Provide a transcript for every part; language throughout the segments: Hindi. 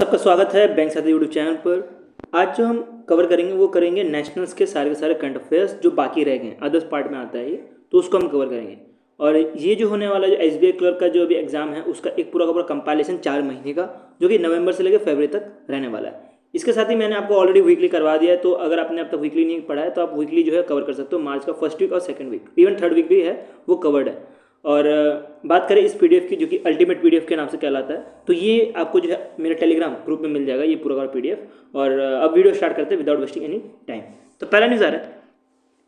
आपका स्वागत है बैंक साथी यूट्यूब चैनल पर। आज जो हम कवर करेंगे वो करेंगे नेशनल्स के सारे करंट अफेयर्स जो बाकी रह गए हैं, अदर्स पार्ट में आता है ये, तो उसको हम कवर करेंगे। और ये जो होने वाला जो एसबीआई क्लर्क का जो अभी एग्जाम है उसका एक पूरा का पूरा कंपाइलेशन 4 महीने का, जो कि नवंबर से लेकर फरवरी तक रहने वाला है। इसके साथ ही मैंने आपको ऑलरेडी वीकली करवा दिया है, तो अगर आपने अब तक वीकली नहीं पढ़ा है तो आप वीकली जो है कवर कर सकते हो। मार्च का फर्स्ट वीक और second week, even third week भी है, वो कवर्ड है। और बात करें इस पीडीएफ की, जो कि अल्टीमेट पीडीएफ के नाम से कहलाता है, तो ये आपको जो है मेरे टेलीग्राम ग्रुप में मिल जाएगा ये पूरा पीडीएफ। और अब वीडियो स्टार्ट करते हैं विदाउट वेस्टिंग एनी टाइम। तो पहला न्यूज़ आ रहा है,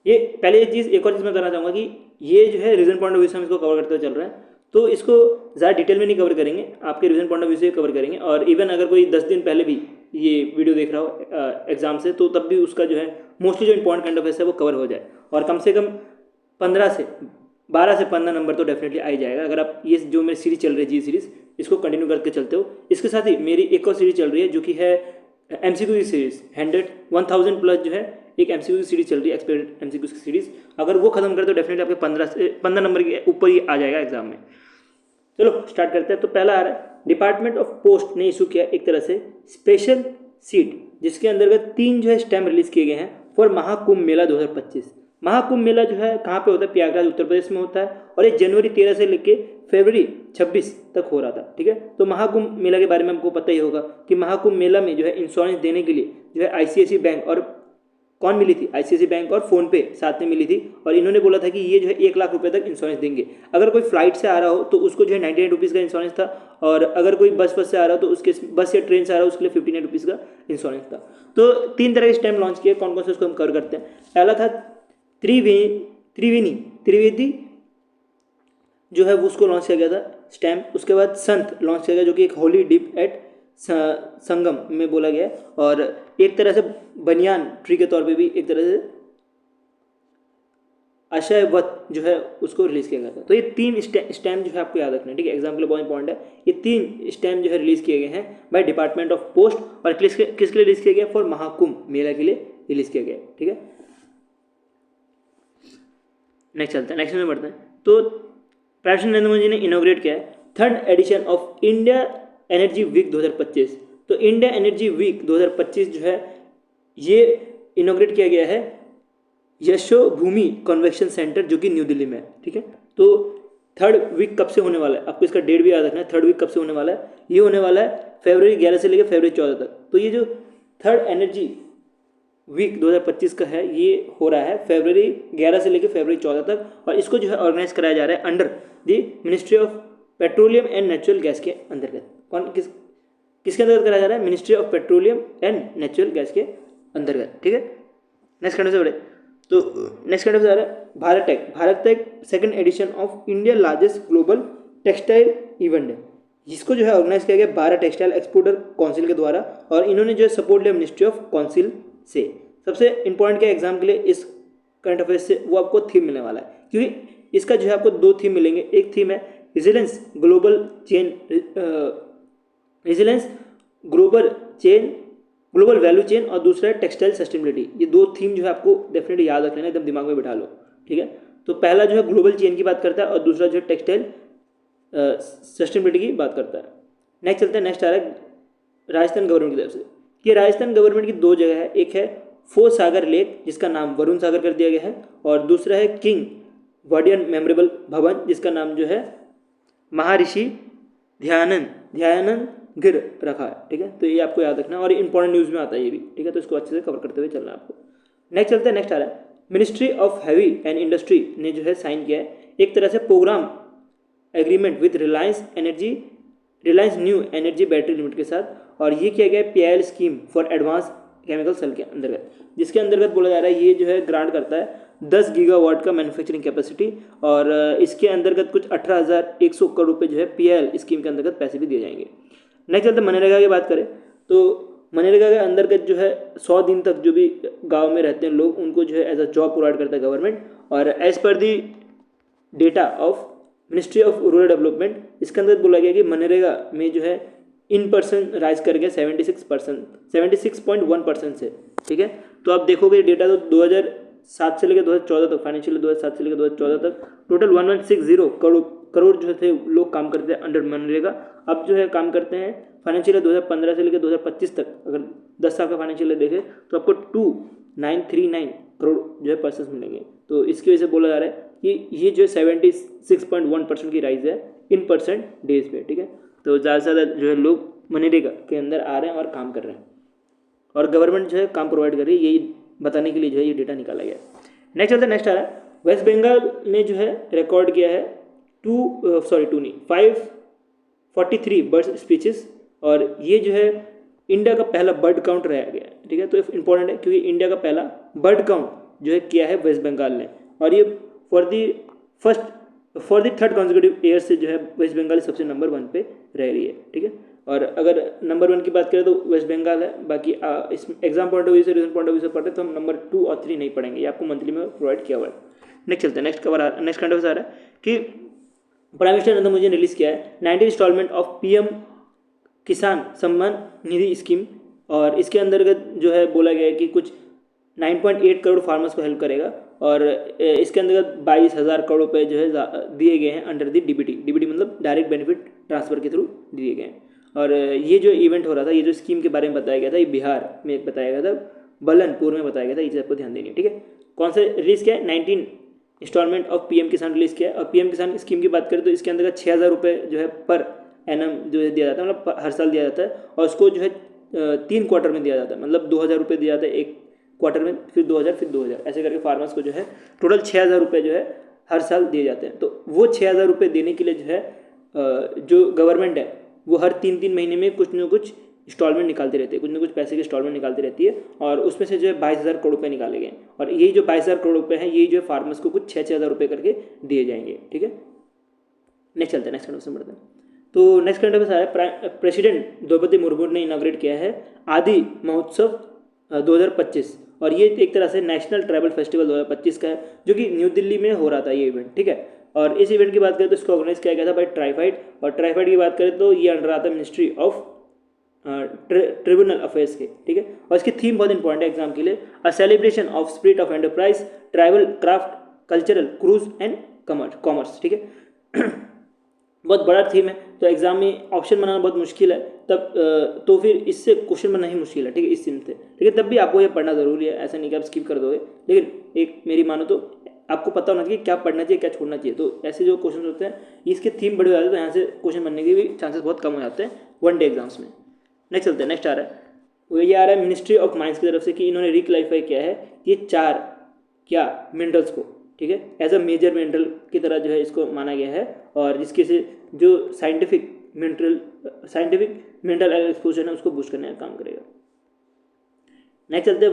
ये पहले एक चीज़, एक और चीज़ मैं बताना चाहूँगा कि ये जो है रीजन पॉइंट ऑफ व्यू से हम इसको कवर करते हुए चल रहे हैं, तो इसको ज़्यादा डिटेल में नहीं कवर करेंगे, आपके रीजन पॉइंट ऑफ व्यू से कवर करेंगे। और इवन अगर कोई 10 दिन पहले भी ये वीडियो देख रहा हो एग्जाम से, तो तब भी उसका जो है मोस्टली जो इंपॉर्टेंट काइंड ऑफ है वो कवर हो जाए, और कम से कम 12 से 15 नंबर तो डेफिनेटली आ ही जाएगा अगर आप ये जो मेरी सीरीज चल रही है जी सीरीज, इसको कंटिन्यू करके चलते हो। इसके साथ ही मेरी एक और सीरीज चल रही है जो कि है एमसीक्यू की सीरीज 1000 प्लस जो है एक एमसीक्यू की सीरीज चल रही है, एक्सपेक्टेड एमसीक्यू की सीरीज। अगर वो खत्म करते हो डेफिनेटली आपके 15 नंबर के ऊपर ही आ जाएगा एग्जाम में। चलो स्टार्ट करते हैं। तो पहला आ रहा है, डिपार्टमेंट ऑफ पोस्ट ने इशू किया एक तरह से स्पेशल सीट, जिसके अंतर्गत 3 जो है स्टैम्प रिलीज किए गए हैं फॉर महाकुंभ मेला 2025। महाकुंभ मेला जो है कहाँ पे होता है? प्रयागराज उत्तर प्रदेश में होता है, और ये जनवरी 13 से लेके फरवरी 26 तक हो रहा था। ठीक है, तो महाकुंभ मेला के बारे में हमको पता ही होगा कि महाकुंभ मेला में जो है इंश्योरेंस देने के लिए जो है आईसीआईसी बैंक और कौन मिली थी? आईसीआईसी बैंक और फोन पे साथ में मिली थी, और इन्होंने बोला था कि ये जो है 1 लाख रुपए तक इंश्योरेंस देंगे। अगर कोई फ्लाइट से आ रहा हो तो उसको जो है 99 रुपीज़ का इंश्योरेंस था, और अगर कोई बस से आ रहा हो तो उसके बस या ट्रेन से आ रहा हो उसके लिए 59 रुपीज़ का इंश्योरेंस था। तो 3 तरह के स्टैम्प लॉन्च किए, कौन कौन से उसको हम कवर करते हैं। पहला था त्रिवेदी जो है वो उसको लॉन्च किया गया था स्टैम्प। उसके बाद संत लॉन्च किया गया, जो कि एक होली डिप एट संगम में बोला गया है, और एक तरह से बनियान ट्री के तौर पे भी एक तरह से आशयवत जो है उसको रिलीज किया गया था। तो ये 3 स्टैम्प जो है आपको याद रखना है, ठीक है, एग्जाम के लिए बहुत इंपॉर्टेंट है। ये 3 स्टैम्प जो है रिलीज किए गए हैं बाय डिपार्टमेंट ऑफ पोस्ट, और किसके लिए रिलीज किया गया? फॉर महाकुंभ मेला के लिए रिलीज किया गया। ठीक है, नेक्स्ट चलते हैं, नेक्स्ट में बढ़ते हैं। तो प्रधानमंत्री नरेंद्र मोदी ने इनोग्रेट किया है 3rd edition of India energy week 2025। तो इंडिया एनर्जी वीक 2025 जो है ये इनोग्रेट किया गया है यशोभूमि कन्वेंशन सेंटर, जो कि न्यू दिल्ली में है। ठीक है, तो 3rd वीक कब से होने वाला है? आपको इसका डेट भी याद रखना है। 3rd वीक कब से होने वाला है? ये होने वाला है फरवरी 11 से लेकर फरवरी 14 तक। तो ये जो 3rd एनर्जी वीक 2025 का है ये हो रहा है फरवरी 11 से लेकर फरवरी 14 तक, और इसको जो है ऑर्गेनाइज कराया जा रहा है under the ministry of petroleum and natural gas के अंतर्गत। कौन किसके अंतर्गत कराया जा रहा है? Ministry of petroleum and natural gas के अंतर्गत। ठीक है, नेक्स्ट कंट्री से बढ़े। तो नेक्स्ट कंट्री से आ रहा है Bharat Tex 2nd edition of India largest global textile event है, जिसको जो है ऑर्गेनाइज किया गया 12 टेक्सटाइल एक्सपोर्टर काउंसिल के द्वारा, और इन्होंने जो है सपोर्ट लिया मिनिस्ट्री ऑफ काउंसिल से। सबसे इंपॉर्टेंट क्या एग्जाम के लिए इस करंट अफेयर्स से, वो आपको थीम मिलने वाला है, क्योंकि इसका जो है आपको 2 थीम मिलेंगे। एक थीम है रेजिलेंस ग्लोबल वैल्यू चेन, और दूसरा है टेक्सटाइल सस्टेनेबिलिटी। ये 2 थीम जो है आपको डेफिनेटली याद रख लेना, एकदम दिमाग में बिठा लो। ठीक है, तो पहला जो है ग्लोबल चेन की बात करता है, और दूसरा जो है टेक्सटाइल सस्टेनेबिलिटी की बात करता है। नेक्स्ट चलते हैं, नेक्स्ट आ रहा है राजस्थान गवर्नमेंट की तरफ से। ये राजस्थान गवर्नमेंट की 2 जगह है, एक है फोर सागर लेक जिसका नाम वरुण सागर कर दिया गया है, और दूसरा है किंग वाडियन मेमोरेबल भवन जिसका नाम जो है महर्षि ध्यानंद गिर रखा है। ठीक है, तो ये आपको याद रखना है, और इंपॉर्टेंट न्यूज़ में आता है ये भी। ठीक है, तो इसको अच्छे से कवर करते हुए चलना है आपको। नेक्स्ट चलते हैं, नेक्स्ट आ रहा है ministry of heavy and industry ने जो है साइन किया है एक तरह से programme agreement with Reliance new energy battery limited के साथ, और ये किया गया है PIL scheme for advance chemical cell के अंतर्गत, जिसके अंतर्गत बोला जा रहा है ये जो है ग्रांट करता है 10 गीगावाट का मैन्युफैक्चरिंग कैपेसिटी, और इसके अंतर्गत कुछ 18,100 करोड़ रुपये जो है PIL स्कीम के अंतर्गत पैसे भी दिए जाएंगे। नेक्स्ट चलते मनरेगा की बात करें, तो मनरेगा के अंतर्गत जो है 100 दिन तक जो भी गाँव में रहते हैं लोग, उनको जो है एज अ जॉब प्रोवाइड करता है गवर्नमेंट, और एज पर the data of ministry of rural development, इसके अंदर बोला गया कि मनरेगा में जो है इन पर्सन राइज कर गया 76.1% से। ठीक है, तो आप देखोगे डेटा तो 2007 से लेकर 2014 तक, फाइनेंशियल 2007 से लेकर 2014 तक टोटल 1160 करोड़ जो थे लोग काम करते हैं अंडर मनरेगा। अब जो है काम करते हैं फाइनेंशियल ईयर 2015 से लेकर 2025 तक अगर 10 साल का फाइनेंशियल ईयर देखें तो आपको 2939 करोड़ जो है पर्सन्स मिलेंगे। तो इसकी वजह से बोला जा रहा है कि ये जो 76.1% की राइज है इन परसेंट डेज पे, ठीक है। तो ज़्यादा से ज़्यादा जो है लोग मनरेगा के अंदर आ रहे हैं और काम कर रहे हैं और गवर्नमेंट जो है काम प्रोवाइड कर रही है, यही बताने के लिए जो है ये डेटा निकाला गया है। नेक्स्ट आ रहा है वेस्ट बंगाल ने जो है रिकॉर्ड किया है 543 बर्ड स्पीचेस और ये जो है इंडिया का पहला बर्ड काउंट रहा गया है, ठीक है। तो इंपॉर्टेंट है क्योंकि इंडिया का पहला बर्ड काउंट जो है किया है वेस्ट बंगाल ने और ये for the third consecutive year से जो है वेस्ट बंगाल सबसे नंबर 1 पे रह रही है, ठीक है। और अगर नंबर 1 की बात करें तो वेस्ट बंगाल है, बाकी इस एग्जाम पॉइंट ऑफ व्यू से रीजन पॉइंट ऑफ व्यू से पढ़ते तो हम नंबर 2 और 3 नहीं पढ़ेंगे, ये आपको मंथली में प्रोवाइड किया हुआ है। नेक्स्ट चलते हैं, नेक्स्ट काइंड ऑफ आ रहा है कि प्राइम मिनिस्टर नरेंद्र मोदी ने रिलीज किया है 19 इंस्टॉलमेंट ऑफ पीएम किसान सम्मान निधि स्कीम और इसके अंतर्गत जो है बोला गया है कि कुछ 9.8 करोड़ फार्मर्स को हेल्प करेगा और इसके अंतर्गत 22,000 करोड़ रुपए जो है दिए गए हैं अंडर द डीबीटी मतलब डायरेक्ट बेनिफिट ट्रांसफर के थ्रू दिए गए हैं। और ये जो इवेंट हो रहा था, ये जो स्कीम के बारे में बताया गया था, ये बिहार में बताया गया था, बलनपुर में बताया गया था, ये चीज़ आपको ध्यान देनी है, ठीक है। कौन सा रिलीज किया है? 19 इंस्टॉलमेंट ऑफ पीएम किसान रिलीज किया है और पीएम किसान स्कीम की बात करें तो इसके अंतर्गत 6,000 रुपये जो है पर एनम जो है दिया जाता है, मतलब हर साल दिया जाता है और उसको जो है 3 क्वार्टर में दिया जाता है, मतलब 2,000 रुपये दिया जाता है एक क्वार्टर में, फिर 2,000 फिर 2,000 ऐसे करके फार्मर्स को जो है टोटल 6,000 रुपये जो है हर साल दिए जाते हैं। तो वो 6,000 रुपये देने के लिए जो है जो गवर्नमेंट है वो हर 3-3 महीने में कुछ न कुछ इंस्टॉलमेंट निकालती रहती है, कुछ ना कुछ पैसे के इंस्टॉलमेंट निकालती रहती है और उसमें से जो है 22,000 करोड़ रुपये निकाले गए और यही जो 22,000 करोड़ रुपये हैं यही जो है फार्मर्स को कुछ 6,000 रुपये करके दिए जाएंगे, ठीक है। नेक्स्ट चलते हैं, नेक्स्ट क्वेश्चन बढ़ते हैं। तो नेक्स्ट करंट अफेयर्स है प्रेसिडेंट द्रौपदी मुर्मू ने इनॉग्रेट किया है आदि महोत्सव 2025 और ये एक तरह से नेशनल ट्राइबल फेस्टिवल 2025 का है जो कि न्यू दिल्ली में हो रहा था ये इवेंट, ठीक है। और इस इवेंट की बात करें तो इसको ऑर्गेनाइज किया गया था बाय ट्राइफाइड और ट्राइफाइड की बात करें तो ये अंडर आता है मिनिस्ट्री ऑफ ट्रिब्यूनल अफेयर्स के, ठीक है। और इसकी थीम बहुत इंपॉर्टेंट है एग्जाम के लिए, a celebration of spirit of enterprise tribal craft cultural cruise and commerce, ठीक है। बहुत बड़ा थीम है तो एग्जाम में ऑप्शन बनाना बहुत मुश्किल है, तब तो फिर इससे क्वेश्चन बनाना ही मुश्किल है, ठीक है, इस थीम से, ठीक है। तब भी आपको ये पढ़ना जरूरी है, ऐसा नहीं कि आप स्किप कर दोगे, लेकिन एक मेरी मानो तो आपको पता होना चाहिए क्या पढ़ना चाहिए क्या छोड़ना चाहिए। तो ऐसे जो क्वेश्चन होते हैं इसके थीम बड़े हो जाते हैं तो यहाँ से क्वेश्चन बनने के भी चांसेस बहुत कम हो जाते हैं 1 डे एग्जाम्स में। नेक्स्ट चलते हैं, नेक्स्ट आ रहा है वो ये आ रहा है मिनिस्ट्री ऑफ माइंस की तरफ से कि इन्होंने रिक्लारीफाई किया है ये 4 क्या मिनरल्स को, ठीक है, एज अ मेजर मिनरल की तरह जो है इसको माना गया है और जिसके से जो साइंटिफिक मिनरल एक्सपोजर है उसको बूस्ट करने का काम करेगा। नेक्स्ट चलते हैं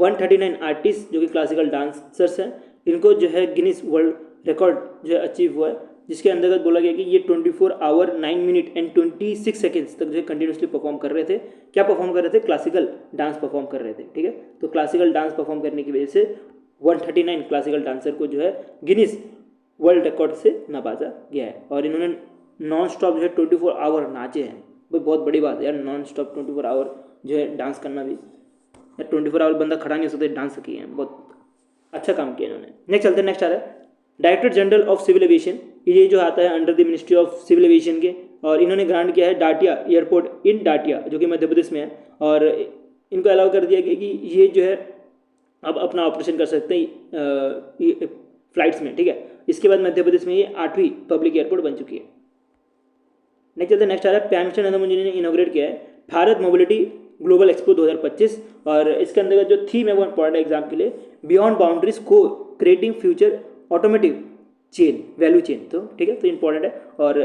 139 आर्टिस्ट जो कि क्लासिकल डांसर्स हैं, इनको जो है गिनीज वर्ल्ड रिकॉर्ड जो है अचीव हुआ है, जिसके अंतर्गत बोला गया कि ये 24 आवर 9 मिनट एंड 26 सेकेंड्स तक जो है कंटिन्यूसली परफॉर्म कर रहे थे। क्या परफॉर्म कर रहे थे? क्लासिकल डांस परफॉर्म कर रहे थे, ठीक है। तो क्लासिकल डांस परफॉर्म करने की वजह से 139 क्लासिकल डांसर को जो है गिनीज वर्ल्ड रिकॉर्ड से नवाजा गया है और इन्होंने नॉन स्टॉप जो है 24 आवर नाचे हैं। भाई बहुत बड़ी बात है यार, नॉन स्टॉप 24 आवर जो है डांस करना भी, 24 आवर बंदा खड़ा नहीं हो सकता, डांस किए हैं, बहुत अच्छा काम किया इन्होंने। नेक्स्ट चलते हैं, नेक्स्ट आ रहा है director general of civil aviation, ये जो आता है under the ministry of civil aviation के और इन्होंने ग्रांट किया है डाटिया एयरपोर्ट इन डाटिया जो कि मध्य प्रदेश में है और इनको अलाउ कर दिया गया कि ये जो है अब अपना ऑपरेशन कर सकते हैं फ्लाइट्स में, ठीक है। इसके बाद मध्य प्रदेश में ये 8वीं पब्लिक एयरपोर्ट बन चुकी है। नेक्स्ट चलते हैं, नेक्स्ट आ रहा है प्राइम मिनिस्टर नरेंद्र मोदी ने इनॉग्रेट किया है भारत मोबिलिटी ग्लोबल एक्सपो 2025 और इसके अंतर्गत जो थीम है वो इंपॉर्टेंट एग्जाम के लिए बियॉन्ड बाउंड्रीज को creating future automotive chain value chain, तो ठीक है, तो इंपॉर्टेंट है। और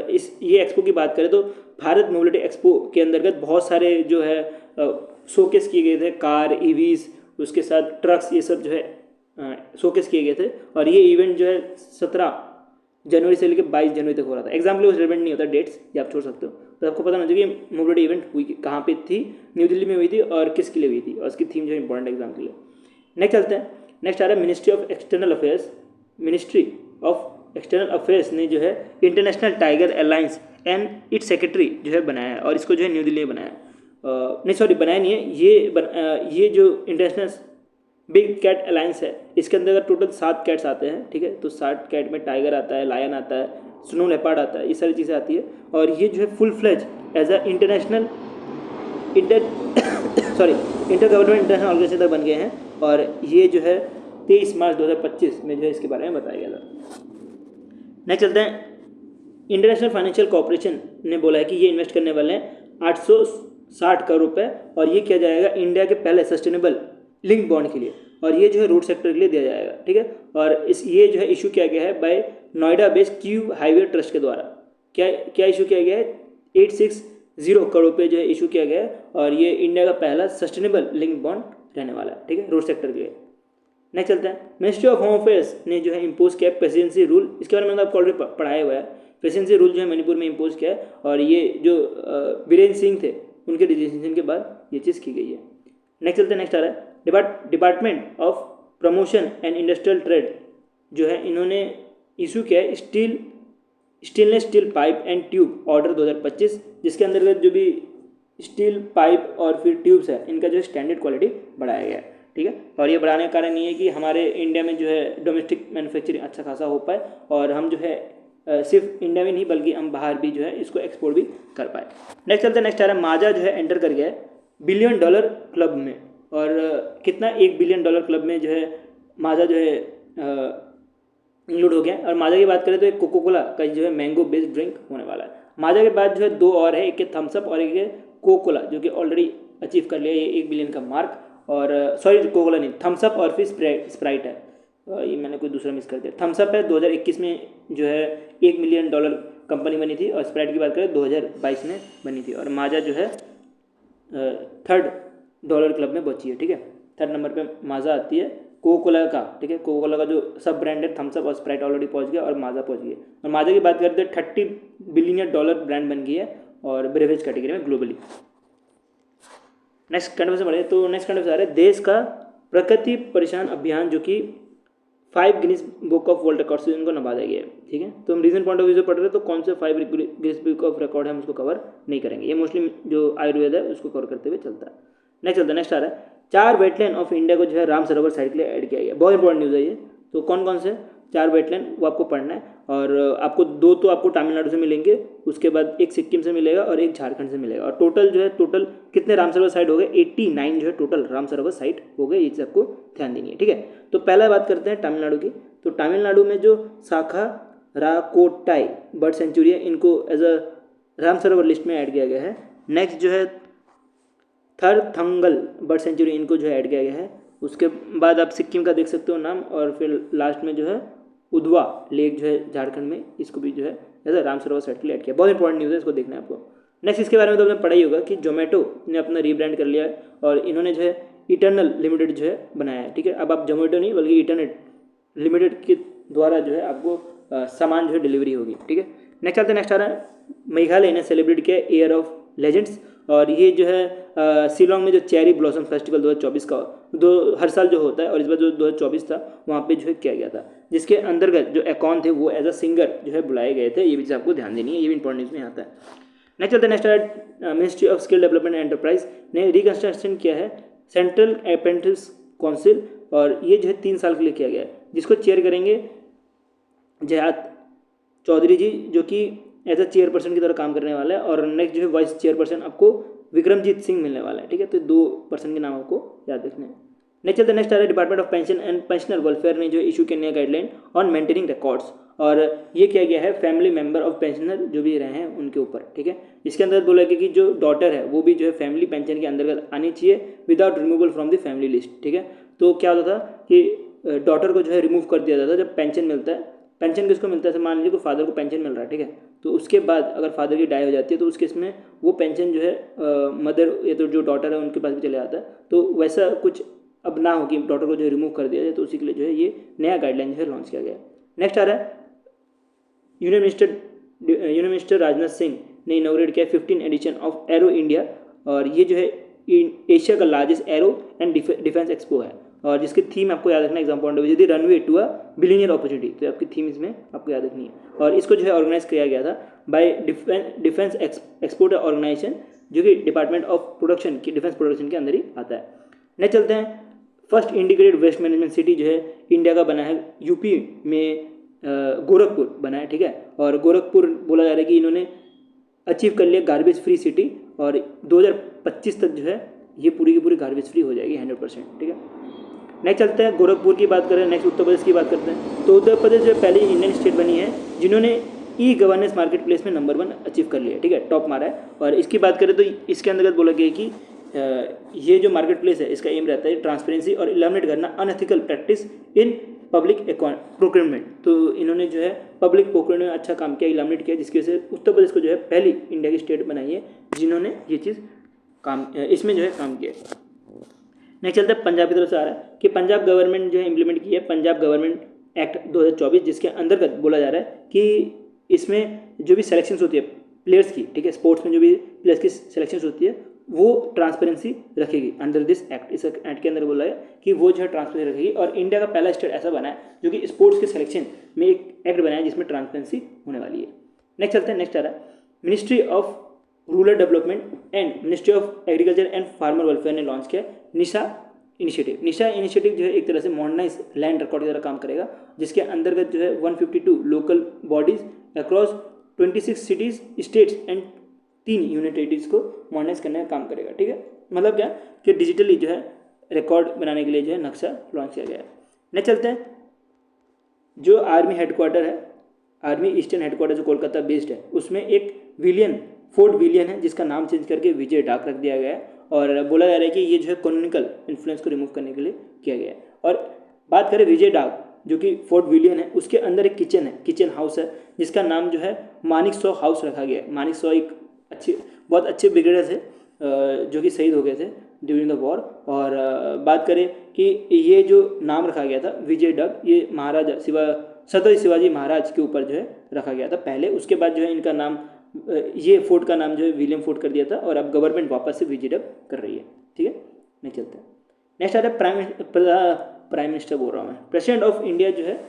ये एक्सपो की बात करें तो भारत मोबिलिटी एक्सपो के अंतर्गत बहुत सारे जो है शोकेस किए गए थे, कार, ईवीज, उसके साथ ट्रक्स, ये सब जो है शोकेस किए गए थे और ये इवेंट जो है 17 जनवरी से लेकर 22 जनवरी तक हो रहा था। एग्जाम के लिए रिलेवेंट नहीं होता डेट्स, ये आप छोड़ सकते हो, तो आपको पता होना चाहिए कि मोबिलिटी इवेंट हुई कहाँ पे थी, न्यू दिल्ली में हुई थी और किसके लिए हुई थी और उसकी थीम जो है इंपॉर्टेंट एग्जाम के लिए। नेक्स्ट चलते हैं, नेक्स्ट आ रहा है ministry of external affairs. Ministry of external affairs ने जो है international tiger alliance and it's secretary जो है बनाया है और इसको जो है न्यू दिल्ली में बनाया नहीं, सॉरी बनाया नहीं है, ये जो इंटरनेशनल बिग कैट अलायंस है, इसके अंदर टोटल 7 कैट्स आते हैं, ठीक है। तो 7 कैट में टाइगर आता है, लायन आता है, स्नो लेपर्ड आता है, ये सारी चीज़ें आती है। और ये जो है full fledged as a international inter inter government international organisation तक बन गए हैं। और ये जो है 23 मार्च 2025 में जो है इसके बारे में बताया गया था। नेक्स्ट चलते हैं, इंटरनेशनल फाइनेंशियल कॉर्पोरेशन ने बोला है कि ये इन्वेस्ट करने वाले हैं 860 करोड़ रुपए, और ये किया जाएगा इंडिया के पहले सस्टेनेबल लिंक बॉन्ड के लिए, और ये जो है रोड सेक्टर के लिए दिया जाएगा, ठीक है। और ये जो है इशू किया गया है by Noida based cube highway trust के द्वारा। क्या इशू किया गया है? 860 करोड़ पे जो है इशू किया गया है, और ये इंडिया का पहला सस्टेनेबल लिंक बॉन्ड रहने वाला है, ठीक है, रोड सेक्टर के लिए। नेक्स्ट चलते हैं, मिनिस्ट्री ऑफ होम अफेयर्स ने जो है इम्पोज किया प्रेसिडेंसी रूल। इसके बारे में आपको ऑलरेडी पढ़ाया हुआ है। प्रेसिडेंसी रूल जो है मणिपुर में इम्पोज किया है, और ये जो बीरेन सिंह थे उनके डिसीजन के बाद ये चीज़ की गई है। नेक्स्ट चलते हैं, नेक्स्ट आ रहा है department of promotion and industrial trade जो है इन्होंने इशू किया है stainless steel pipe and tube order 2025, जिसके अंतर्गत जो भी स्टील पाइप और फिर ट्यूब्स है इनका जो है स्टैंडर्ड क्वालिटी बढ़ाया गया है, ठीक है। और ये बढ़ाने का कारण ये है कि हमारे इंडिया में जो है डोमेस्टिक मैन्युफैक्चरिंग अच्छा खासा हो पाए, और हम जो है सिर्फ इंडिया में नहीं बल्कि हम बाहर भी जो है इसको एक्सपोर्ट भी कर पाए। नेक्स्ट चलते हैं, नेक्स्ट आ रहा है, माजा जो है एंटर कर गया है $1 बिलियन क्लब में। और कितना $1 बिलियन क्लब में जो है माजा जो है इंक्लूड हो गया। और माजा की बात करें तो एक कोको कोला का जो है मैंगो बेस्ड ड्रिंक होने वाला है। माजा के बाद जो है 2 और है, एक है थम्स अप और एक है कोको कोला, जो कि ऑलरेडी अचीव कर लिया ये $1 बिलियन का मार्क। और सॉरी कोको कोला नहीं, थम्स अप और फिर स्प्राइट है, ये मैंने कोई दूसरा मिस कर दिया। थम्स अप है 2021 में जो है $1 मिलियन कंपनी बनी थी, और स्प्राइट की बात करें 2022 में बनी थी। और माजा जो है $3 क्लब में पहुंची है, ठीक है। 3rd नंबर पे माजा आती है कोको कोला का, ठीक है। कोको कोला का जो सब ब्रांड है थम्स अप और स्प्राइट ऑलरेडी पहुंच गया, और माजा पहुंच गया। और माजा की बात करते हैं $30 बिलियन ब्रांड बन गई है, और ब्रेवेज कैटेगरी में ग्लोबली। नेक्स्ट कंट्री से बढ़े तो नेक्स्ट कंट्री से आ रहा है देश का प्रकृति परिशान अभियान, जो कि 5 Guinness book of world record से इनको नवाजा गया है, ठीक है। तो हम रीजन पॉइंट ऑफ व्यू से पढ़ रहे हैं, तो कौन से 5 गिनीज बुक ऑफ रिकॉर्ड है हम उसको कवर नहीं करेंगे, ये मोस्टली जो आयुर्वेद है उसको कवर करते हुए चलता है। नेक्स्ट चलता है, नेक्स्ट आ रहा है 4 वेटलैंड ऑफ इंडिया को जो है राम सरोवर साइट के लिए ऐड किया गया। बहुत इंपॉर्टेंट न्यूज़ है ये। तो कौन कौन से 4 वेटलैंड वो आपको पढ़ना है, और आपको 2 तो आपको तमिलनाडु से मिलेंगे, उसके बाद एक सिक्किम से मिलेगा और एक झारखंड से मिलेगा। और टोटल कितने राम सरोवर साइट हो गए? 89 जो है टोटल राम सरोवर साइट हो गए, ये चीज़ आपको ध्यान देनी है, ठीक है। तो पहला बात करते हैं तमिलनाडु की। तो तमिलनाडु में जो शाखा राकोटाई बर्ड सेंचुरी है, इनको as a Ram Sarovar list में ऐड किया गया है। नेक्स्ट जो है थरथंगल बर्ड सेंचुरी, इनको जो है ऐड किया गया है। उसके बाद आप सिक्किम का देख सकते हो नाम, और फिर लास्ट में जो है उधवा लेक जो है झारखंड में, इसको भी जो है ऐसा राम सरोवर साइट के लिए ऐड किया। बहुत इंपॉर्टेंट न्यूज़ है, इसको देखना है आपको। नेक्स्ट इसके बारे में तो आपने पढ़ा ही होगा कि जोमेटो ने अपना रीब्रांड कर लिया है, और इन्होंने जो है इटर्नल लिमिटेड जो है बनाया है, ठीक है। अब आप जोमेटो नहीं बल्कि इटर्नल लिमिटेड के द्वारा जो है आपको सामान जो है डिलीवरी होगी, ठीक है। नेक्स्ट चलते हैं, नेक्स्ट आ रहा है मेघालय ने सेलिब्रेट किया ईयर ऑफ लेजेंड्स, और ये जो है शिलोंग में जो चेरी ब्लॉसम फेस्टिवल 2024 का हर साल जो होता है, और इस बार जो 2024 था वहाँ पे जो है किया गया था, जिसके अंतर्गत जो एकॉन थे वो एज अ सिंगर जो है बुलाए गए थे। ये भी चीज़ आपको ध्यान देनी है, ये भी इंपॉर्टेंट न्यूज़ में आता है। नेक्स्ट चलते हैं, next ministry of skill development and enterprise ने रिकंस्ट्रक्शन किया है सेंट्रल अप्रेंटिस काउंसिल, और ये जो है 3 साल के लिए किया गया है, जिसको चेयर करेंगे जयात चौधरी जी, जो कि एज अ चेयरपर्सन की तरह काम करने वाला है। और नेक्स्ट जो है वाइस चेयरपर्सन आपको विक्रमजीत सिंह मिलने वाला है, ठीक है। तो 2 पर्सन के नाम आपको याद रखने हैं। नेक्स्ट चलते हैं, नेक्स्ट आ रहा है department of pension and pensioner welfare ने जो इशू किया नया गाइडलाइन ऑन मेंटेनिंग रिकॉर्ड्स, और ये किया गया है फैमिली मेंबर ऑफ पेंशनर जो भी रहे हैं उनके ऊपर, ठीक है। इसके अंदर बोला गया कि जो डॉटर है वो भी जो है फैमिली पेंशन के अंतर्गत आनी चाहिए without removal from the family list, ठीक है। तो क्या होता था कि डॉटर को जो है रिमूव कर दिया जाता था जब पेंशन मिलता है। पेंशन किसको मिलता है? मान लीजिए कोई फादर को पेंशन मिल रहा है, ठीक है। तो उसके बाद अगर फादर की डाई हो जाती है तो उस केस में वो पेंशन जो है मदर या तो जो डॉटर है उनके पास भी चले जाता है। तो वैसा कुछ अब ना हो कि डॉटर को जो है रिमूव कर दिया जाए, तो उसी के लिए जो है ये नया गाइडलाइन जो है लॉन्च किया गया है। नेक्स्ट आ रहा है यूनियन मिनिस्टर राजनाथ सिंह ने इनॉग्रेट किया 15 एडिशन ऑफ एरो इंडिया, और ये जो है एशिया का largest aero and defence expo है, और जिसकी थीम आपको याद रखना exam point of view runway to a billionaire opportunity. तो आपकी थीम इसमें आपको याद रखनी है, और इसको जो है ऑर्गेनाइज किया गया था बाय डिफेंस एक्सपोर्ट ऑर्गेनाइजेशन, जो कि डिपार्टमेंट ऑफ प्रोडक्शन की डिफेंस प्रोडक्शन के अंदर ही आता है। नेक्स्ट चलते हैं first integrated waste management city जो है इंडिया का बना है यूपी में, गोरखपुर बना है, ठीक है। और गोरखपुर बोला जा रहा है कि इन्होंने अचीव कर लिया गार्बेज फ्री सिटी, और 2025 तक जो है ये पूरी की पूरी गार्बेज फ्री हो जाएगी 100%, ठीक है। नेक्स्ट चलते हैं, गोरखपुर की बात करें, नेक्स्ट उत्तर प्रदेश की बात करते हैं। तो उत्तर प्रदेश जो पहली इंडियन स्टेट बनी है जिन्होंने ई गवर्नेंस मार्केट प्लेस में नंबर 1 अचीव कर लिया है, ठीक है, टॉप मारा है। और इसकी बात करें तो इसके अंतर्गत बोला गया कि ये जो मार्केट प्लेस है इसका एम रहता है ट्रांसपेरेंसी और इलिमिनेट करना unethical practice in public procurement. तो इन्होंने जो है पब्लिक प्रोक्योरमेंट में अच्छा काम किया, इलिमिनेट किया, जिसकी वजह से उत्तर प्रदेश को जो है पहली इंडिया की स्टेट बनाई है जिन्होंने ये चीज़ काम इसमें जो है काम किया। नेक्स्ट चलता है पंजाब की तरफ से आ रहा है कि पंजाब गवर्नमेंट जो है इम्प्लीमेंट की है पंजाब गवर्नमेंट एक्ट 2024, जिसके अंतर्गत बोला जा रहा है कि इसमें जो भी सिलेक्शंस होती है प्लेयर्स की, ठीक है, स्पोर्ट्स में जो भी प्लेयर्स की सिलेक्शंस होती है वो ट्रांसपेरेंसी रखेगी अंडर दिस एक्ट। इस एक्ट के अंदर बोला है कि वो जो है ट्रांसपेरेंसी रखेगी, और इंडिया का पहला स्टेट ऐसा बना है जो कि स्पोर्ट्स के सिलेक्शन में एक एक्ट बनाया जिसमें ट्रांसपेरेंसी होने वाली है। नेक्स्ट चलते हैं, नेक्स्ट आ रहा है ministry of rural development and ministry of agriculture and farmer welfare ने लॉन्च किया निशा इनिशिएटिव। निशा इनिशिएटिव जो है एक तरह से मॉडर्नाइज लैंड रिकॉर्ड की तरह काम करेगा, जिसके अंतर्गत जो है 152 local bodies across 26 cities states and 3 union territories को मॉडर्नाइज करने का काम करेगा, ठीक है। मतलब क्या कि डिजिटली जो है रिकॉर्ड बनाने के लिए जो है नक्शा लॉन्च किया गया है। नेक्स्ट चलते हैं, जो आर्मी हेडक्वार्टर है, आर्मी ईस्टर्न हेडक्वार्टर जो कोलकाता बेस्ड है, उसमें एक फोर्ट विलियन है जिसका नाम चेंज करके विजय डाक रख दिया गया है। और बोला जा रहा है कि ये जो है कॉलोनिकल इन्फ्लुएंस को रिमूव करने के लिए किया गया है। और बात करें विजय डाक जो कि फोर्ट विलियन है, उसके अंदर एक किचन है, किचन हाउस है, जिसका नाम जो है मानिकशॉ हाउस रखा गया है। मानिकशॉ एक बहुत अच्छे ब्रिगेडियर थे जो कि शहीद हो गए थे ड्यूरिंग द वॉर। और बात करें कि ये जो नाम रखा गया था विजय डाक, ये महाराजा छत्रपति शिवाजी महाराज के ऊपर जो है रखा गया था पहले। उसके बाद जो है इनका नाम, ये फोर्ट का नाम जो है विलियम फोर्ट कर दिया था, और अब गवर्नमेंट वापस से विजय डाक कर रही है, ठीक है। नहीं चलते हैं, नेक्स्ट आता है प्राइम मिनिस्टर बोल रहा हूँ मैं, प्रेसिडेंट ऑफ इंडिया जो है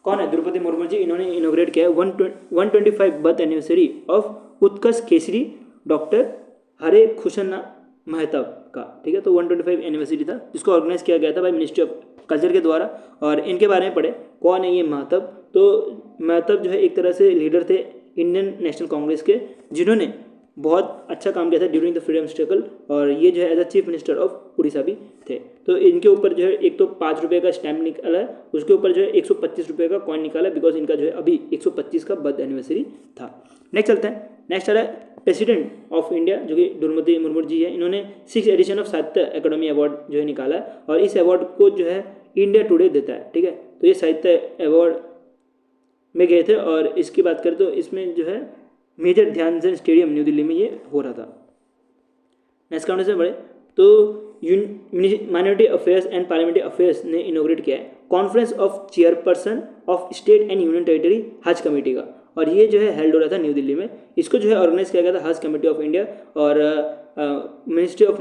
कौन है, द्रौपदी मुर्मू जी। इन्होंने इनोग्रेट किया है 125 birth anniversary of Utkarsh Kesari doctor Hare Krishna Mahtab का, ठीक है। तो 125 एनिवर्सरी था जिसको ऑर्गेनाइज किया गया था बाय मिनिस्ट्री ऑफ कल्चर के द्वारा। और इनके बारे में पढ़े कौन है ये महताब। तो महताब जो है एक तरह से लीडर थे इंडियन नेशनल कांग्रेस के, जिन्होंने बहुत अच्छा काम किया था ड्यूरिंग द फ्रीडम स्ट्रगल, और ये जो है as a chief minister of Orissa भी थे। तो इनके ऊपर जो है एक तो 5 रुपये का स्टैम्प निकाला है, उसके ऊपर जो है 125 रुपये का कॉइन निकाला है, बिकॉज इनका जो है अभी 125 का बर्थ एनिवर्सरी था। नेक्स्ट चलते हैं, नेक्स्ट आ रहा है प्रेसिडेंट ऑफ इंडिया जो कि द्रौपदी मुर्मू जी है। इन्होंने 6th एडिशन ऑफ साहित्य अकादमी अवार्ड जो है निकाला है, और इस अवार्ड को जो है इंडिया टुडे देता है, ठीक है। तो ये साहित्य अवार्ड में गए थे, और इसकी बात करें तो इसमें जो है major Dhyan Chand stadium new Delhi में ये हो रहा था। नेक्स्ट काउंट से बढ़े तो minority affairs and parliamentary affairs ने इनोग्रेट किया है conference of chairperson of state and union territory हज कमेटी का, और ये जो है हेल्ड हो रहा था न्यू दिल्ली में। इसको जो है ऑर्गेनाइज किया गया था हज कमेटी ऑफ इंडिया और मिनिस्ट्री ऑफ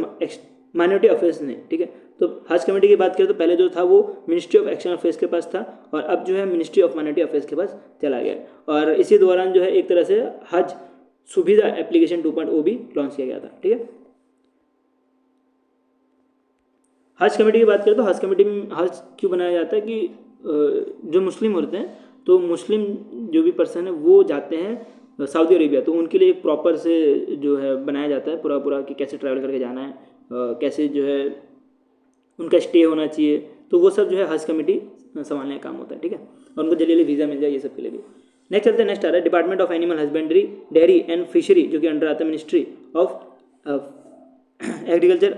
माइनॉरिटी अफेयर्स ने, ठीक है। तो हज कमेटी की बात करें तो पहले जो था वो मिनिस्ट्री ऑफ एक्सटर्नल अफेयर्स के पास था, और अब जो है मिनिस्ट्री ऑफ माइनॉरिटी अफेयर्स के पास चला गया। और इसी दौरान जो है एक तरह से हज सुविधा एप्लीकेशन 2.0 भी लॉन्च किया गया था, ठीक है। हज कमेटी की बात करें तो हज कमेटी में हज क्यों बनाया जाता है कि जो मुस्लिम होते हैं, तो मुस्लिम जो भी पर्सन है वो जाते हैं सऊदी अरेबिया, तो उनके लिए एक प्रॉपर से जो है बनाया जाता है पूरा कि कैसे ट्रैवल करके जाना है, कैसे जो है उनका स्टे होना चाहिए, तो वो सब जो है हज कमेटी संभालने का काम होता है, ठीक है। और उनको जल्दी वीज़ा मिल जाए, ये सब के लिए भी। नेक्स्ट चलते हैं, नेक्स्ट आ रहा है department of animal husbandry dairy and fishery जो कि अंडर आता है ministry of agriculture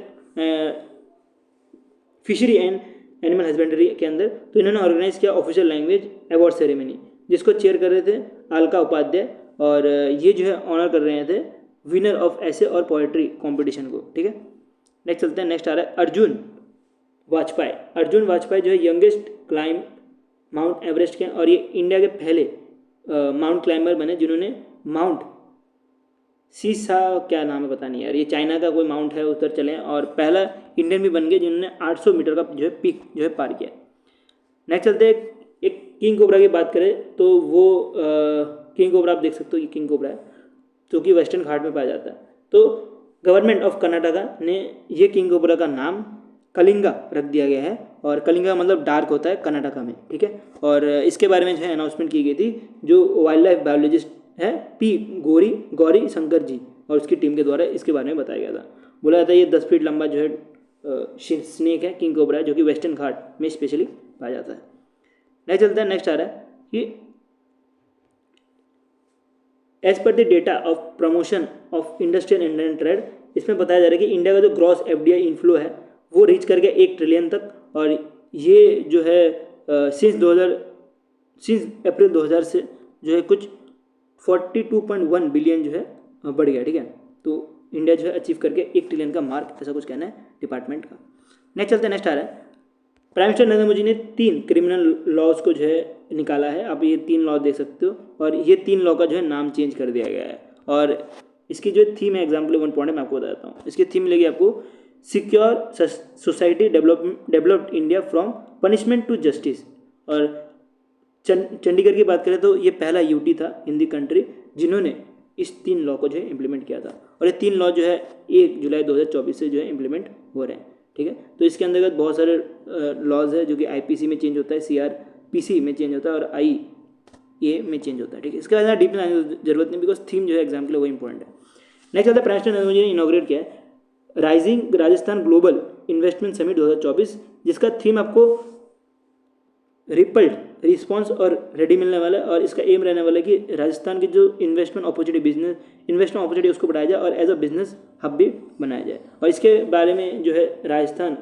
fishery and animal husbandry के अंदर। तो इन्होंने ऑर्गेनाइज किया ऑफिशियल लैंग्वेज अवार्ड सेरेमनी, जिसको चेयर कर रहे थे अलका उपाध्याय, और ये जो है ऑनर कर रहे थे विनर ऑफ ऐसे और पोएट्री कॉम्पिटिशन को, ठीक है। नेक्स्ट चलते हैं, नेक्स्ट आ रहा है अर्जुन वाजपेयी। अर्जुन वाजपेयी जो है यंगेस्ट क्लाइम माउंट एवरेस्ट के, और ये इंडिया के पहले माउंट क्लाइंबर बने जिन्होंने माउंट सीसा, क्या नाम है पता नहीं यार, ये चाइना का कोई माउंट है उधर चले, और पहला इंडियन भी बन गए जिन्होंने 800 मीटर का जो है पीक जो है पार किया। नेक्स्ट चलते हैं, एक किंग कोबरा की बात करें तो वो किंग कोबरा आप देख सकते हो, ये किंग कोबरा है जो कि वेस्टर्न घाट में पाया जाता है। तो गवर्नमेंट ऑफ कर्नाटका ने ये किंग कोबरा का नाम कलिंगा रख दिया गया है, और कलिंगा मतलब डार्क होता है कर्नाटका में, ठीक है। और इसके बारे में जो है अनाउंसमेंट की गई थी, जो वाइल्ड लाइफ बायोलॉजिस्ट है पी गौरी शंकर जी और उसकी टीम के द्वारा इसके बारे में बताया गया था। बोला जाता है ये 10 फीट लंबा जो है स्नेक है, किंग कोबरा है, जो कि वेस्टर्न घाट में स्पेशली पाया जाता है। नेक्स्ट चलता है, नेक्स्ट आ रहा है कि as per the data of promotion of industrial and Indian trade, इसमें बताया जा रहा है कि इंडिया का जो ग्रॉस एफडीआई इनफ्लो है वो रीच कर गया 1 ट्रिलियन तक, और ये जो है सिंस अप्रैल 2000 से जो है कुछ 42.1 बिलियन जो है बढ़ गया, ठीक है। तो इंडिया जो है अचीव करके 1 ट्रिलियन का मार्क, ऐसा कुछ कहना है डिपार्टमेंट का। नेक्स्ट चलते हैं, नेक्स्ट आ रहा है, प्राइम मिनिस्टर नरेंद्र मोदी ने 3 क्रिमिनल लॉज को जो है निकाला है। आप ये 3 लॉ देख सकते हो, और ये 3 लॉ का जो है नाम चेंज कर दिया गया है। और इसकी जो थीम है, एग्जाम्पल 1 पॉइंट मैं आपको बताता हूँ। इसकी थीम मिलेगी आपको secure society developed India from punishment to justice. और चंडीगढ़ की बात करें तो ये पहला यूटी था इन दी कंट्री जिन्होंने इस 3 लॉ को जो है इम्प्लीमेंट किया था, और ये 3 लॉ जो है 1 जुलाई 2024 से जो है इम्प्लीमेंट हो रहे हैं, ठीक है। तो इसके अंतर्गत बहुत सारे लॉज है जो कि आईपीसी में चेंज होता है, सीआरपीसी में चेंज होता है, और आईए में चेंज होता है, ठीक है। इसके बाद डीप लाने की जरूरत नहीं, बिकॉज थीम जो है एग्जाम के लिए वो इंपॉर्टेंट है। नेक्स्ट आता है, प्राइम मिनिस्टर नरेंद्र मोदी ने इनॉग्रेट किया है rising Rajasthan global investment summit 2024, जिसका थीम आपको रिपल्ड रिस्पॉन्स और रेडी मिलने वाला है। और इसका एम रहने वाला है कि राजस्थान की जो इन्वेस्टमेंट अपॉर्चुनिटी उसको बढ़ाया जाए और एज अ बिजनेस हब भी बनाया जाए। और इसके बारे में जो है राजस्थान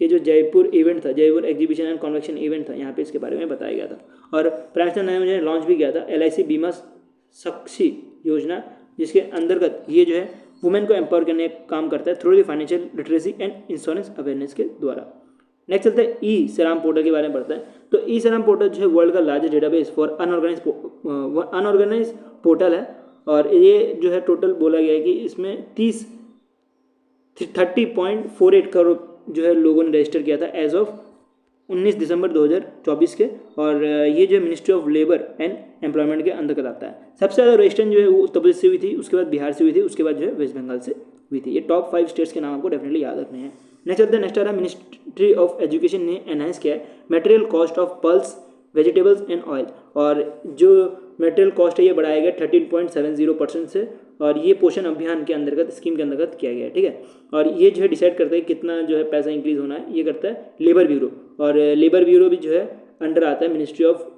के जो जयपुर इवेंट था, Jaipur exhibition and convention event था, यहाँ पे इसके बारे में बताया गया था। और प्राइम मिनिस्टर नरेंद्र मोदी ने लॉन्च भी किया था LIC बीमा सक्षी योजना, जिसके अंतर्गत ये जो है वुमेन को एम्पावर करने का काम करता है through the financial literacy and insurance awareness के द्वारा। नेक्स्ट चलता है ई श्राम पोर्टल के बारे में पढ़ता है। तो ई श्राम पोर्टल जो है वर्ल्ड का largest database for unorganised portal है, और ये जो है टोटल बोला गया है कि इसमें 30.48 करोड़ जो है लोगों ने रजिस्टर किया था एज ऑफ 19 दिसंबर 2024 के। और ये जो ministry of labour and employment के अंतर्गत आता है। सबसे ज़्यादा रजिस्ट्रेशन जो है वो उत्तर प्रदेश से हुई थी, उसके बाद बिहार से हुई थी, उसके बाद जो है वेस्ट बंगाल से हुई थी। ये टॉप 5 स्टेट्स के नाम आपको डेफिनेटली याद रखने हैं। नेक्स्ट चलते हैं, नेक्स्ट आ रहा है, मिनिस्ट्री ऑफ एजुकेशन ने एनहांस किया है material cost of pulse vegetables and oil, और जो मटेरियल कॉस्ट है ये बढ़ाया गया 13.70% से, और ये पोषण अभियान के अंतर्गत स्कीम के अंतर्गत किया गया है, ठीक है। और ये जो है डिसाइड करता है कितना जो है पैसा इंक्रीज होना है, ये करता है लेबर ब्यूरो, और लेबर ब्यूरो भी जो है अंडर आता है ministry of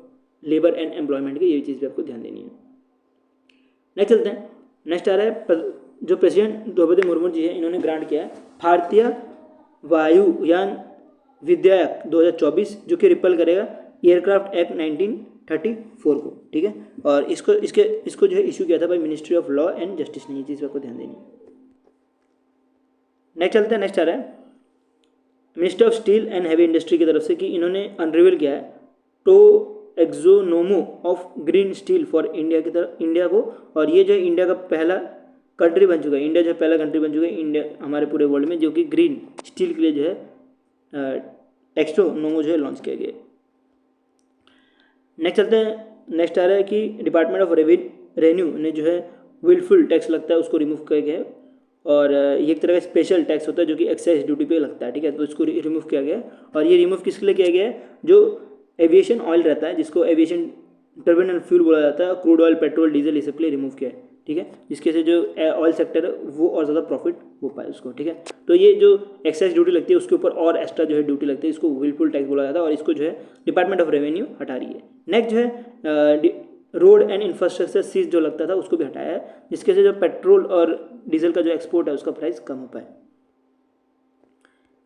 labour and employment की। ये चीज़ भी आपको ध्यान देनी है। नेक्स्ट चलते हैं, नेक्स्ट आ रहा है, जो प्रेसिडेंट द्रौपदी मुर्मू जी है, इन्होंने ग्रांट किया है भारतीय वायुयान विधेयक 2024, जो कि रिपल करेगा एयरक्राफ्ट एक्ट 1934 को, ठीक है। और इसको जो है इशू किया था भाई ministry of law and justice ने। ये चीज़ आपको ध्यान देनी है। नेक्स्ट चलते हैं, नेक्स्ट आ रहा है ministry of steel and heavy industry की तरफ से कि इन्होंने अनरिवील किया है taxonomy of green steel for India को, और ये जो है इंडिया का पहला कंट्री बन चुका है। इंडिया जो है पहला कंट्री बन चुका है इंडिया हमारे पूरे वर्ल्ड में, जो कि ग्रीन स्टील के लिए जो है टेक्सोनोमो जो है लॉन्च किया गया है। नेक्स्ट चलते हैं, नेक्स्ट आ रहा है कि डिपार्टमेंट ऑफ रेवेन्यू ने जो है विलफुल टैक्स लगता है उसको रिमूव किया गया है, और ये एक तरह का स्पेशल टैक्स होता है जो कि एक्साइज ड्यूटी पे लगता है, ठीक है। तो इसको रिमूव किया गया है, और ये रिमूव किसके लिए किया गया है, जो एविएशन ऑयल रहता है, जिसको एविएशन टर्बिनल फ्यूल बोला जाता है, क्रूड ऑयल, पेट्रोल, डीजल, इसके लिए रिमूव किया है, ठीक है, जिसके से जो ऑयल सेक्टर है वो और ज़्यादा प्रॉफिट हो पाए उसको, ठीक है। तो ये जो एक्साइज ड्यूटी लगती है उसके ऊपर और एक्स्ट्रा जो है ड्यूटी लगती है, इसको विलफुल टैक्स बोला जाता है, और इसको जो है डिपार्टमेंट ऑफ रेवेन्यू हटा रही है। नेक्स्ट जो है रोड एंड इंफ्रास्ट्रक्चर सीज जो लगता था उसको भी हटाया है, जिसके से जो पेट्रोल और डीजल का जो एक्सपोर्ट है उसका प्राइस कम हो पाए।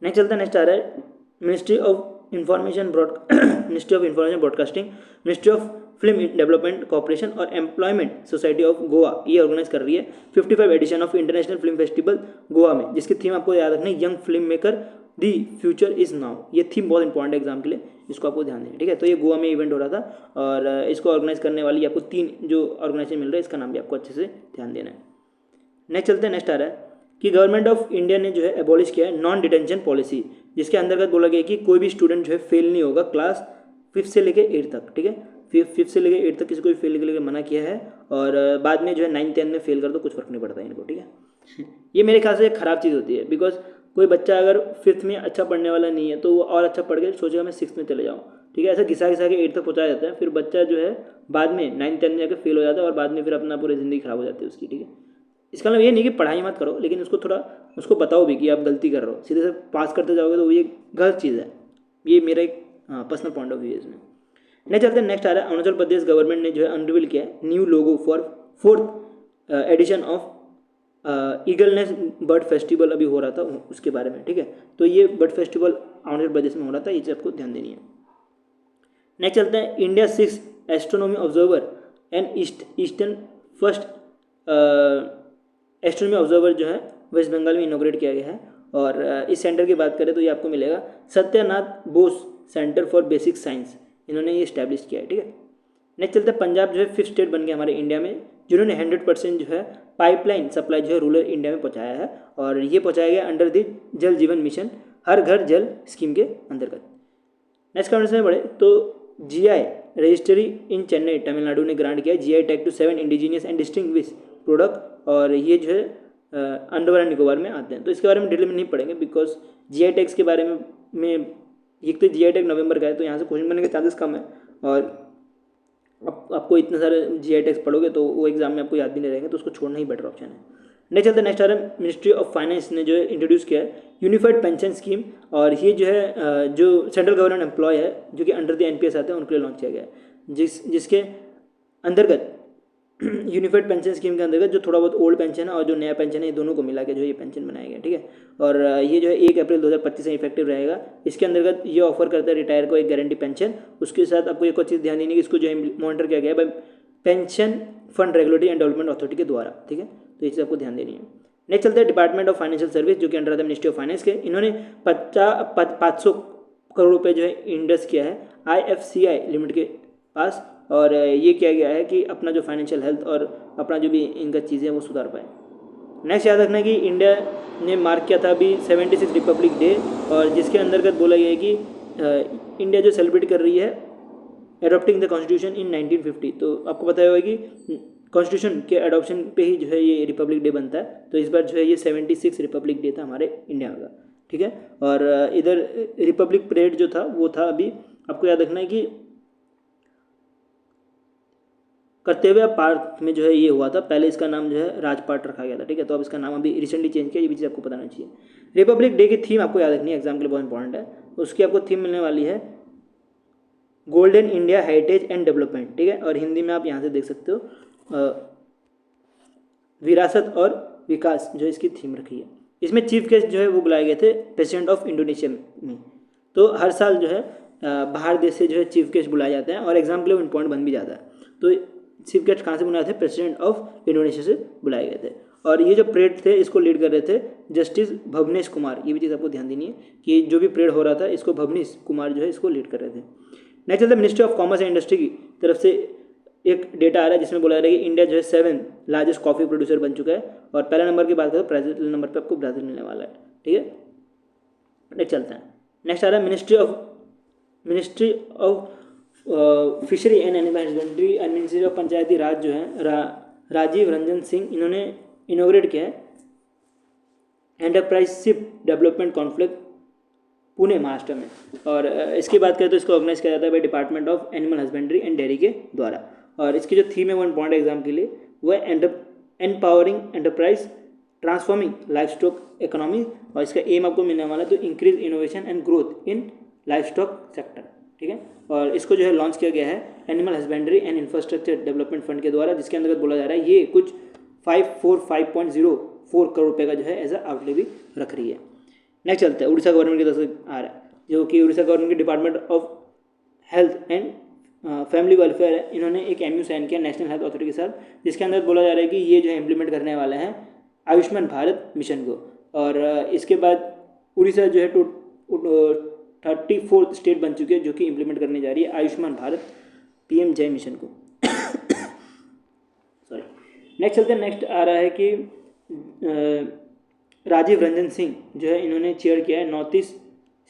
नेक्स्ट चलता है, नेक्स्ट आ रहा है ministry of information broadcasting, ministry of film development corporation और एम्प्लॉयमेंट सोसाइटी ऑफ गोवा, ये ऑर्गेनाइज कर रही है 55 edition of international film festival Goa में, जिसकी थीम आपको याद रखना है young film maker the future is now. ये थीम बहुत इंपॉर्टेंट है एग्जाम के लिए, इसको आपको ध्यान देना, ठीक है। तो ये गोवा में इवेंट हो रहा था, और इसको ऑर्गेनाइज करने वाली आपको 3 जो ऑर्गेनाइजेशन मिल रहा है, इसका नाम भी आपको अच्छे से ध्यान देना है। नेक्स्ट चलते हैं, नेक्स्ट आ रहा है कि गवर्नमेंट ऑफ इंडिया ने जो है एबॉलिश किया है नॉन डिटेंशन पॉलिसी, जिसके अंतर्गत बोला गया कि कोई भी स्टूडेंट जो है फेल नहीं होगा क्लास 5 से लेकर 8 तक, ठीक है। 5 से लेकर 8 तक किसी को भी फेल के लिए मना किया है, और बाद में जो है 9th 10th में फेल कर दो कुछ फर्क नहीं पड़ता है इनको, ठीक है। ये मेरे ख्याल से एक ख़राब चीज़ होती है, बिकॉज कोई बच्चा अगर 5th में अच्छा पढ़ने वाला नहीं है तो वो और अच्छा पढ़ के सोचेगा मैं 6th में चले जाऊँ, ठीक है। ऐसा घिसा घिसा के 8 तक पहुँचाया जाता है, फिर बच्चा जो है बाद में 9th 10th में जाकर फेल हो जाता है और बाद में फिर अपना पूरी ज़िंदगी खराब हो जाती है उसकी, ठीक है। इसका मतलब ये नहीं कि पढ़ाई मत करो, लेकिन उसको थोड़ा उसको बताओ भी कि आप गलती कर रहे हो, सीधे से पास करते जाओगे तो ये गलत चीज़ है। ये मेरा एक पर्सनल पॉइंट ऑफ व्यू है इसमें। नेक्स्ट चलते हैं, नेक्स्ट आ रहा है अरुणाचल प्रदेश गवर्नमेंट ने जो है अनरिवील किया है new logo for 4th edition of Eaglenest bird festival अभी हो रहा था उसके बारे में, ठीक है। तो ये बर्ड फेस्टिवल अरुणाचल प्रदेश में हो रहा था, ये चीज़ आपको ध्यान देनी है। नेक्स्ट चलते हैं, India 6 astronomy observer and eastern first astronomy observer जो है वेस्ट बंगाल में इनोग्रेट किया गया है। और इस सेंटर की बात करें तो ये आपको मिलेगा Satyanath Bose centre for basic science, इन्होंने ये इस्टेब्लिश किया है, ठीक है। नेक्स्ट चलते हैं, पंजाब जो है 5th स्टेट बन गया हमारे इंडिया में जिन्होंने 100% जो है पाइपलाइन सप्लाई जो है रूरल इंडिया में पहुंचाया है, और ये पहुंचाया गया अंडर द जल जीवन मिशन हर घर जल स्कीम के अंतर्गत। नेक्स्ट क्वेश्चन में बढ़े तो GI registry in Chennai Tamil Nadu ने ग्रांट किया GI tag to 7 indigenous and distinguish product, और ये जो है अंडमान एंड निकोबार में आते हैं। तो इसके बारे में डिटेल में नहीं पढ़ेंगे बिकॉज जीआई टैग्स के बारे में एक तो जीआई टैग नवंबर का है तो यहाँ से क्वेश्चन बनने के चांसेस कम है, और आपको इतने सारे जीआई टैग्स पढ़ोगे तो वो एग्जाम में आपको याद भी नहीं रहेंगे, तो उसको छोड़ना ही बेटर ऑप्शन है। नेक्स्ट चलते हैं, नेक्स्ट आ रहा है मिनिस्ट्री ऑफ फाइनेंस ने जो है इंट्रोड्यूस किया है यूनिफाइड पेंशन स्कीम, और ये जो है जो सेंट्रल गवर्नमेंट एम्प्लॉय है जो कि अंडर द एनपीएस आते हैं उनके लिए लॉन्च किया गया है, जिसके अंतर्गत यूनिफाइड पेंशन स्कीम के अंतर्गत जो थोड़ा बहुत ओल्ड पेंशन है और जो नया पेंशन है ये दोनों को मिला के जो ये पेंशन बनाया गया, ठीक है। और ये जो है 1 अप्रैल 2025 से इफेक्टिव रहेगा। इसके अंतर्गत ये ऑफर करता है रिटायर को एक गारंटी पेंशन, उसके साथ आपको एक और चीज़ ध्यान देनी है कि इसको जो है मॉनिटर किया गया है pension fund regulatory and development authority के द्वारा, ठीक है। तो ये चीज़ आपको ध्यान देनी है। नेक्स्ट चलते हैं डिपार्टमेंट ऑफ फाइनेंशियल सर्विस जो कि अंडर आता है मिनिस्ट्री ऑफ फाइनेंस के, इन्होंने 500 करोड़ रुपये जो है इन्वेस्ट किया है IFCI लिमिटेड के पास, और ये किया गया है कि अपना जो फाइनेंशियल हेल्थ और अपना जो भी इनका चीज़ें हैं वो सुधार पाए। नेक्स्ट याद रखना कि इंडिया ने मार्क किया था अभी 76 रिपब्लिक डे, और जिसके अंतर्गत बोला गया है कि इंडिया जो सेलिब्रेट कर रही है एडॉप्टिंग द कॉन्स्टिट्यूशन इन 1950। तो आपको पता होगा कि कॉन्स्टिट्यूशन के अडॉप्शन पे ही जो है ये रिपब्लिक डे बनता है, तो इस बार जो है ये 76 रिपब्लिक डे था हमारे इंडिया का, ठीक है। और इधर रिपब्लिक परेड जो था वो था अभी आपको याद रखना है कि कर्तव्य पार्क में जो है ये हुआ था, पहले इसका नाम जो है राजपाट रखा गया था, ठीक है। तो अब इसका नाम अभी रिसेंटली चेंज किया, ये भी चीज़ आपको बताना चाहिए। रिपब्लिक डे की थीम आपको याद रखनी है, एग्जाम के लिए बहुत इंपॉर्टेंट है। उसकी आपको थीम मिलने वाली है golden India heritage and development, ठीक है। और हिंदी में आप यहाँ से देख सकते हो विरासत और विकास जो इसकी थीम रखी है। इसमें चीफ गेस्ट जो है वो बुलाए गए थे प्रेसिडेंट ऑफ इंडोनेशिया में। तो हर साल जो है बाहर देश से जो है चीफ गेस्ट बुलाए जाते हैं और एग्जाम के लिए इम्पॉर्टेंट बन भी जाता है। तो चीफ गेस्ट कहाँ से बुलाए थे? प्रेसिडेंट ऑफ इंडोनेशिया से बुलाए गए थे। और ये जो परेड थे इसको लीड कर रहे थे जस्टिस भवनेश कुमार। ये भी चीज़ आपको ध्यान देनी है कि जो भी परेड हो रहा था इसको भवनेश कुमार जो है इसको लीड कर रहे थे। नेक्स्ट चलते ministry of commerce and industry की तरफ से एक डेटा आ रहा है जिसमें बोला जा रहा है कि इंडिया जो है 7 लार्जेस्ट कॉफ़ी प्रोड्यूसर बन चुका है। और पहला नंबर की बात करें तो ब्राज़ील नंबर पर आपको ब्राज़ील मिलने वाला है, ठीक है। नेक्स्ट चलते हैं, नेक्स्ट आ रहा है ministry of fishery and animal husbandry and ministry of panchayati raj जो है राजीव रंजन सिंह, इन्होंने इनोग्रेट किया है entrepreneurship development conflict Pune Maharashtra में। और इसकी बात करें तो इसको ऑर्गेनाइज किया जाता है by department of animal husbandry and dairy के द्वारा। और इसकी जो थीम है वो इम्पॉर्टेंट एग्जाम के लिए वो है empowering enterprise transforming life stock economy. और इसका एम आपको मिलने वाला है तो increase innovation and growth in life stock sector, ठीक है। और इसको जो है लॉन्च किया गया है animal husbandry and infrastructure development fund के द्वारा, जिसके अंतर्गत बोला जा रहा है ये कुछ 545.04 करोड़ रुपये का जो है एज अ आउटले भी रख रही है। नेक्स्ट चलता है उड़ीसा गवर्नमेंट की तरफ से आ रहा है जो कि उड़ीसा गवर्नमेंट के department of health and family welfare है। इन्होंने एक MU साइन किया नेशनल हेल्थ अथॉरिटी के साथ, जिसके अंदर बोला जा रहा है कि ये जो है इम्प्लीमेंट करने वाले हैं आयुष्मान भारत मिशन को। और इसके बाद उड़ीसा जो है 34th स्टेट बन चुकी है जो कि इम्प्लीमेंट करने जा रही है आयुष्मान भारत PM जय मिशन को। सॉरी। नेक्स्ट चलते हैं, नेक्स्ट आ रहा है कि राजीव रंजन सिंह जो है इन्होंने चेयर किया है नॉर्थ ईस्ट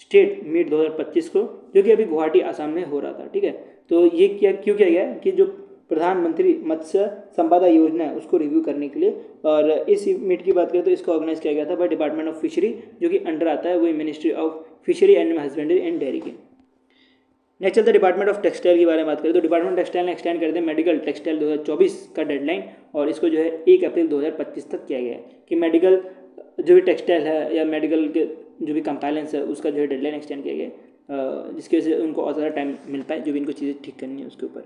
स्टेट मीट 2025 को, जो कि अभी गुवाहाटी आसाम में हो रहा था, ठीक है। तो ये क्यों किया गया कि जो प्रधानमंत्री मत्स्य संपदा योजना है उसको रिव्यू करने के लिए। और इस मीट की बात करें तो इसको ऑर्गेनाइज किया गया था बाय डिपार्टमेंट ऑफ फिशरी, जो कि अंडर आता है वही ministry of fishery animal husbandry and dairy के। नेक्स्ट चलते डिपार्टमेंट ऑफ टेक्सटाइल की बारे में बात करें तो डिपार्टमेंट ऑफ टेक्सटाइल ने एक्सटेंड कर दिया मेडिकल टेक्सटाइल 2024 का डेडलाइन, और इसको जो है 1 अप्रैल 2025 तक किया गया है कि मेडिकल जो भी टेक्सटाइल है या मेडिकल के जो भी कंपाइलेंस है उसका जो है डेडलाइन एक्सटेंड किया गया है, जिसकी वजह से उनको और ज़्यादा टाइम मिल पाए जो भी इनको चीज़ें ठीक करनी है उसके ऊपर।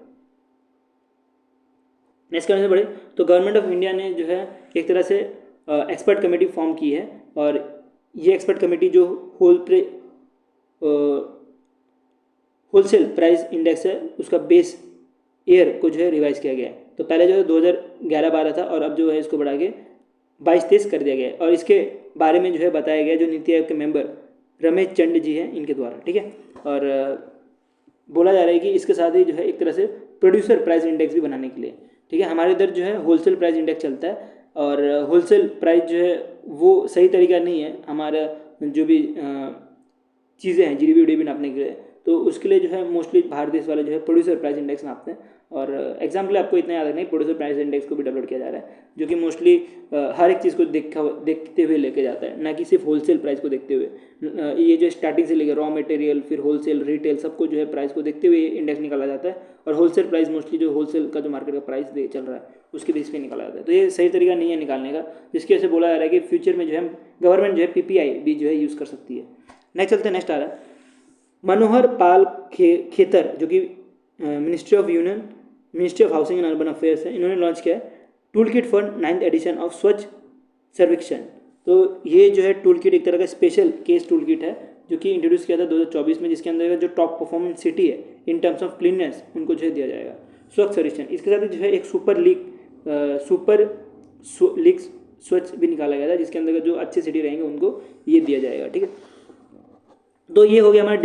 नेक्स्ट करने से बढ़े तो गवर्नमेंट ऑफ इंडिया ने जो है एक तरह से एक्सपर्ट कमेटी फॉर्म की है, और ये एक्सपर्ट कमेटी जो होलसेल प्राइस इंडेक्स है उसका बेस ईयर को जो है रिवाइज किया गया है। तो पहले जो है 2011-12 था और अब जो है इसको बढ़ा के 22-23 कर दिया गया है, और इसके बारे में जो है बताया गया जो नीति आयोग के मेंबर रमेश चंद जी हैं इनके द्वारा, ठीक है। और बोला जा रहा है कि इसके साथ ही जो है एक तरह से प्रोड्यूसर प्राइस इंडेक्स भी बनाने के लिए, ठीक है। हमारे इधर जो है होलसेल प्राइस इंडेक्स चलता है, और होलसेल प्राइस जो है वो सही तरीका नहीं है हमारा जो भी चीज़ें हैं जीडीपी नापने के लिए, तो उसके लिए जो है मोस्टली बाहर देश वाले जो है प्रोड्यूसर प्राइस इंडेक्स नापते हैं। और एग्जाम्पल आपको इतना याद रखना है, प्रोड्यूसर प्राइस इंडेक्स को भी डेवलप किया जा रहा है, जो कि मोस्टली हर एक चीज़ को देखते हुए लेके जाता है, ना कि सिर्फ होलसेल प्राइस को देखते हुए। ये जो स्टार्टिंग से लेकर रॉ मटेरियल फिर होलसेल रिटेल सबको जो है प्राइस को देखते हुए इंडेक्स निकाला जाता है, और होलसेल प्राइस मोस्टली जो होलसेल का जो मार्केट का प्राइस चल रहा है उसके बेस पे निकाला जाता है। तो ये सही तरीका नहीं है निकालने का, जिसकी वजह से बोला जा रहा है कि फ्यूचर में जो है गवर्नमेंट जो है पीपीआई भी जो है यूज़ कर सकती है। नेक्स्ट चलते हैं, नेक्स्ट आ रहा है मनोहर पाल खेतर, जो कि ministry of housing and urban affairs है, इन्होंने लॉन्च किया है tool kit for 9th edition of Swachh Survekshan. तो ये जो है टूल किट एक तरह का स्पेशल केस टूल किट है जो कि इंट्रोड्यूस किया था 2024 में, जिसके अंदर जो टॉप परफॉर्मेंस सिटी है इन टर्म्स ऑफ क्लीननेस उनको जो है दिया जाएगा स्वच्छ सर्वेक्षण। इसके साथ जो है एक सुपर लीग स्वच्छ भी निकाला गया था, जिसके अंदर जो अच्छे सिटी रहेंगे उनको ये दिया जाएगा, ठीक है। तो ये हो गया हमारा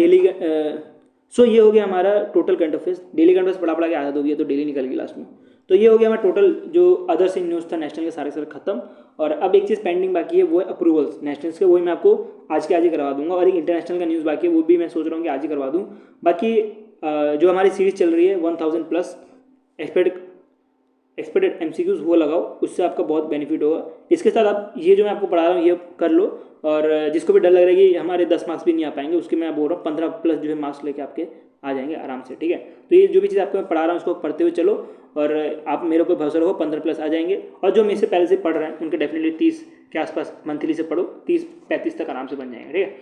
ये हो गया हमारा total current affairs. Daily current affairs पढ़ा के आदत हो गई है तो डेली निकल गई लास्ट में। तो ये हो गया हमारा टोटल जो अदर्स इन न्यूज़ था नेशनल के सारे खत्म, और अब एक चीज़ पेंडिंग बाकी है वो है अप्रूवल्स नेशनल्स के, वही मैं आपको आज के आज ही करवा दूंगा, और एक इंटरनेशनल का न्यूज़ बाकी है वो भी मैं सोच रहा हूँ कि आज ही करवा दूँ। बाकी जो हमारी सीरीज चल रही है 1000+ एक्सपेक्टेड MCQs वो लगाओ, उससे आपका बहुत बेनिफिट होगा। इसके साथ आप ये जो मैं आपको पढ़ा रहा हूँ ये कर लो, और जिसको भी डर लग रहा है कि हमारे 10 मार्क्स भी नहीं आ पाएंगे उसके मैं बोल रहा हूँ 15+ जो है मार्क्स लेके आपके आ जाएंगे आराम से, ठीक है। तो ये जो भी चीज़ आपको मैं पढ़ा रहा हूँ उसको पढ़ते हुए चलो, और आप मेरे को भरोसा रखो 15+ आ जाएंगे। और जो मेरे से पहले से पढ़ रहे हैं उनके डेफिनेटली 30 के आसपास मंथली से पढ़ो, 30-35 तक आराम से बन जाएंगे, ठीक है।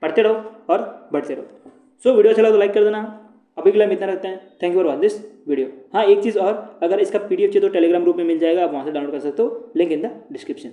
पढ़ते रहो और बढ़ते रहो। सो वीडियो अच्छा लगा तो लाइक कर देना। अभी के लिए हम इतना रखते हैं। Thank you for watch this video. हाँ, एक चीज़ और, अगर इसका PDF चाहिए तो टेलीग्राम ग्रुप में मिल जाएगा, आप वहाँ से डाउनलोड कर सकते हो, लिंक इन द डिस्क्रिप्शन।